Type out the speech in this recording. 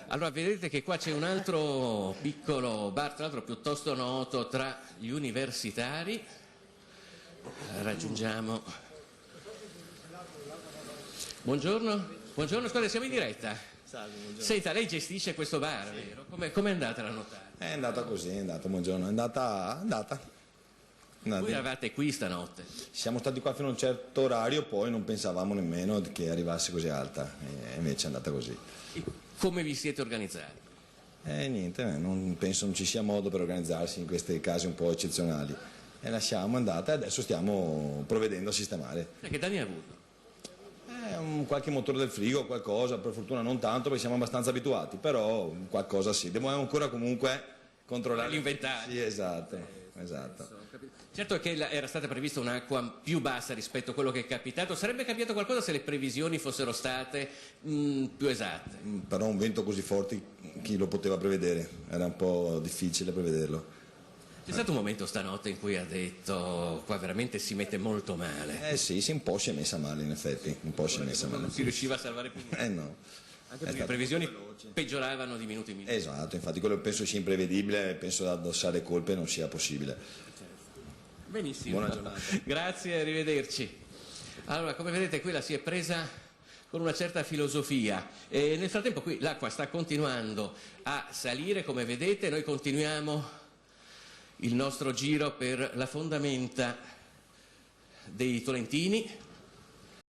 Allora vedete che qua c'è un altro piccolo bar, tra l'altro piuttosto noto tra gli universitari. Raggiungiamo. Buongiorno, buongiorno, scusa, siamo in diretta. Salve, buongiorno. Senta, lei gestisce questo bar, sì, vero? Com'è andata la notata? È andata così, è andata, buongiorno, è andata. Voi eravate qui stanotte? Siamo stati qua fino a un certo orario, poi non pensavamo nemmeno che arrivasse così alta, e invece è andata così. E come vi siete organizzati? Niente, penso non ci sia modo per organizzarsi in questi casi un po' eccezionali. E lasciamo andata e adesso stiamo provvedendo a sistemare. Che danni ha avuto? Qualche motore del frigo, qualcosa, per fortuna non tanto perché siamo abbastanza abituati, però qualcosa sì. Dobbiamo ancora comunque controllare l'inventario. Sì, esatto. Certo che era stata prevista un'acqua più bassa rispetto a quello che è capitato. Sarebbe cambiato qualcosa se le previsioni fossero state più esatte? Però un vento così forte chi lo poteva prevedere? Era un po' difficile prevederlo. C'è stato un momento stanotte in cui ha detto qua veramente si mette molto male. Sì, un po' si è messa male in effetti, un po' si è messa male. Non si riusciva a salvare più niente. No. Anche perché le previsioni peggioravano di minuto in minuto. Esatto, infatti quello penso sia imprevedibile, penso da addossare colpe non sia possibile. Benissimo. Buona giornata. Grazie, arrivederci. Allora, come vedete qui la si è presa con una certa filosofia e nel frattempo qui l'acqua sta continuando a salire, come vedete. Noi continuiamo il nostro giro per la fondamenta dei Tolentini.